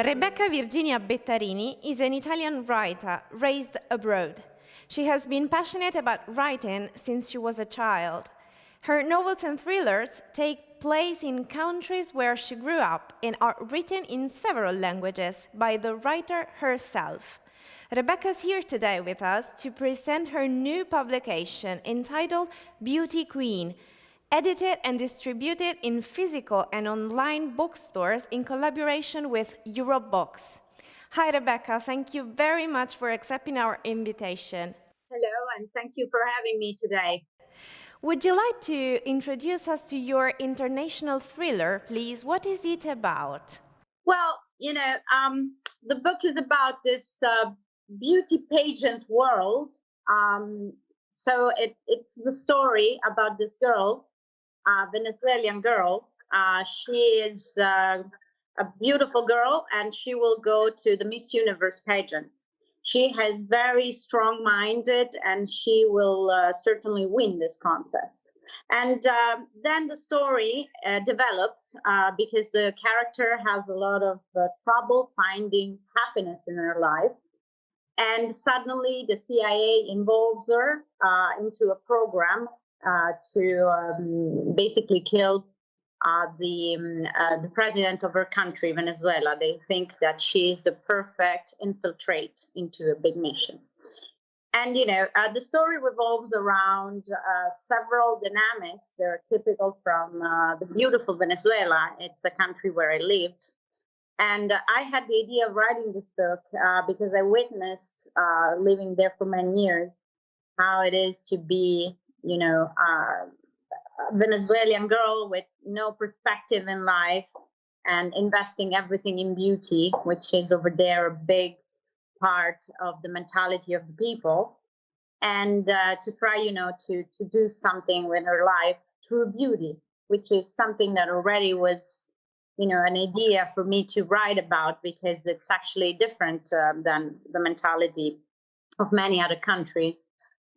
Rebecca Virginia Bettarini is an Italian writer raised abroad. She has been passionate about writing since she was a child. Her novels and thrillers take place in countries where she grew up and are written in several languages by the writer herself. Rebecca's here today with us to present her new publication entitled Beauty Queen, edited and distributed in physical and online bookstores in collaboration with Europe Books. Hi, Rebecca. Thank you very much for accepting our invitation. Hello, and thank you for having me today. Would you like to introduce us to your international thriller, please? What is it about? Well, the book is about this beauty pageant world. So it's the story about this girl, Venezuelan girl. She is a beautiful girl, and she will go to the Miss Universe pageant. She has very strong-minded, and she will certainly win this contest. And then the story develops because the character has a lot of trouble finding happiness in her life. And suddenly the CIA involves her into a program to basically kill the president of her country, Venezuela. They think that she is the perfect infiltrate into a big mission. And, the story revolves around several dynamics. They're typical from the beautiful Venezuela. It's a country where I lived. And I had the idea of writing this book because I witnessed living there for many years, how it is to be, a Venezuelan girl with no perspective in life and investing everything in beauty, which is over there a big part of the mentality of the people. And to try, to do something with her life through beauty, which is something that already was an idea for me to write about, because it's actually different than the mentality of many other countries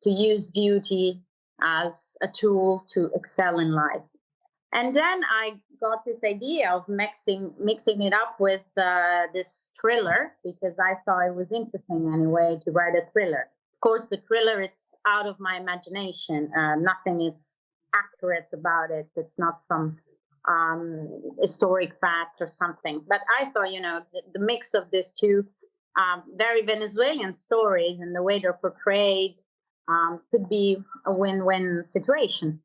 to use beauty as a tool to excel in life. And then I got this idea of mixing it up with this thriller, because I thought it was interesting anyway to write a thriller. Of course, the thriller, it's out of my imagination. Nothing is accurate about it. It's not some historic fact or something. But I thought, the mix of these two very Venezuelan stories and the way they're portrayed could be a win-win situation.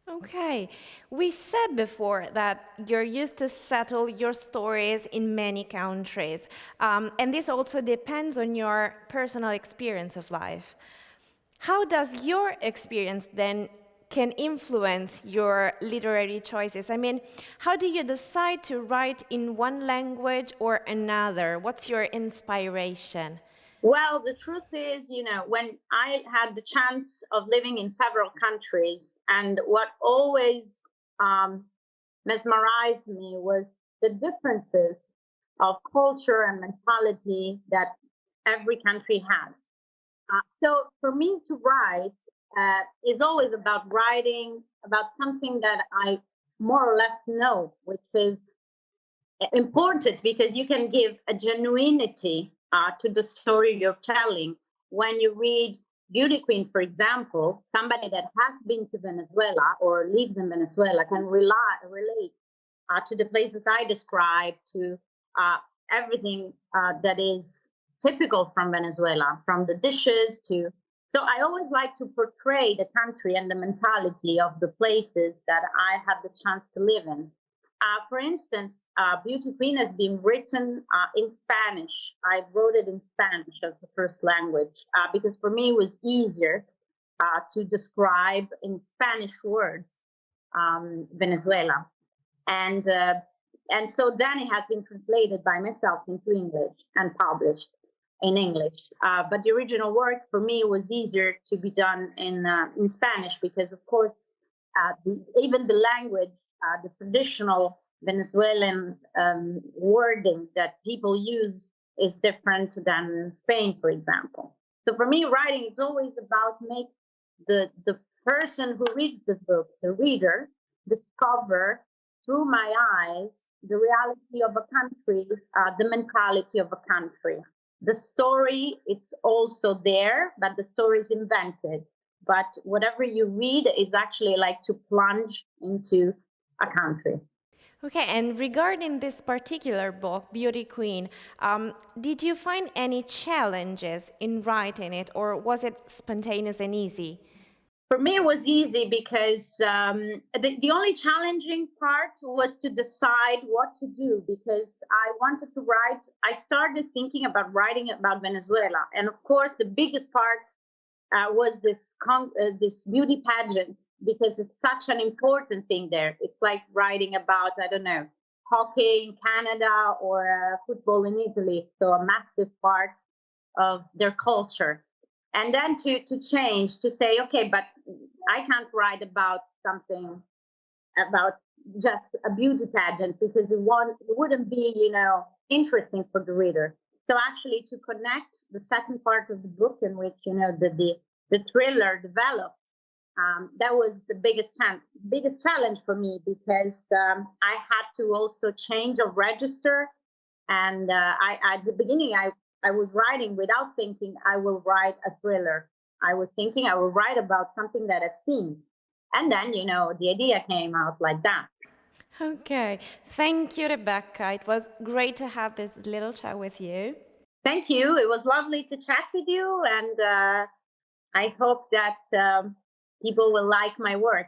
Okay. We said before that you're used to settle your stories in many countries. And this also depends on your personal experience of life. How does your experience then can influence your literary choices? I mean, how do you decide to write in one language or another? What's your inspiration? Well, the truth is, when I had the chance of living in several countries, and what always mesmerized me was the differences of culture and mentality that every country has. So for me to write is always about writing about something that I more or less know, which is important because you can give a genuinity to the story you're telling. When you read Beauty Queen, for example, somebody that has been to Venezuela or lives in Venezuela can relate to the places I describe, to everything that is typical from Venezuela, from the dishes to... So I always like to portray the country and the mentality of the places that I have the chance to live in. For instance, Beauty Queen has been written in Spanish. I wrote it in Spanish as the first language because for me it was easier to describe in Spanish words Venezuela. And so then it has been translated by myself into English and published in English. But the original work for me was easier to be done in Spanish because, of course, even the language, the traditional Venezuelan wording that people use is different than in Spain, for example. So for me, writing is always about make the person who reads the book, the reader, discover through my eyes, the reality of a country, the mentality of a country. The story, it's also there, but the story is invented. But whatever you read is actually like to plunge into a country. Okay, and regarding this particular book, Beauty Queen, did you find any challenges in writing it, or was it spontaneous and easy? For me, it was easy because the only challenging part was to decide what to do because I wanted to write. I started thinking about writing about Venezuela. And of course, the biggest part was this beauty pageant because it's such an important thing there. It's like writing about, I don't know, hockey in Canada or football in Italy. So a massive part of their culture. And then to change, to say, okay, but I can't write about something about just a beauty pageant because it wouldn't be, interesting for the reader. So actually to connect the second part of the book in which, the thriller develops, that was the biggest challenge for me because I had to also change a register. And at the beginning, I was writing without thinking I will write a thriller. I was thinking I will write about something that I've seen. And then, the idea came out like that. Okay, thank you, Rebecca. It was great to have this little chat with you. Thank you. It was lovely to chat with you. And I hope that people will like my work.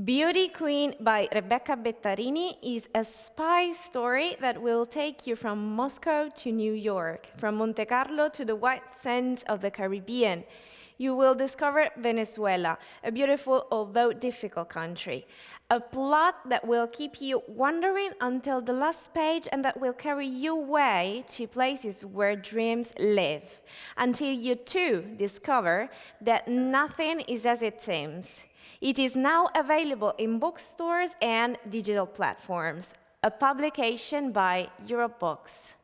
Beauty Queen by Rebecca Bettarini is a spy story that will take you from Moscow to New York, from Monte Carlo to the white sands of the Caribbean. You will discover Venezuela, a beautiful although difficult country. A plot that will keep you wandering until the last page and that will carry you away to places where dreams live, until you too discover that nothing is as it seems. It is now available in bookstores and digital platforms, a publication by Europe Books.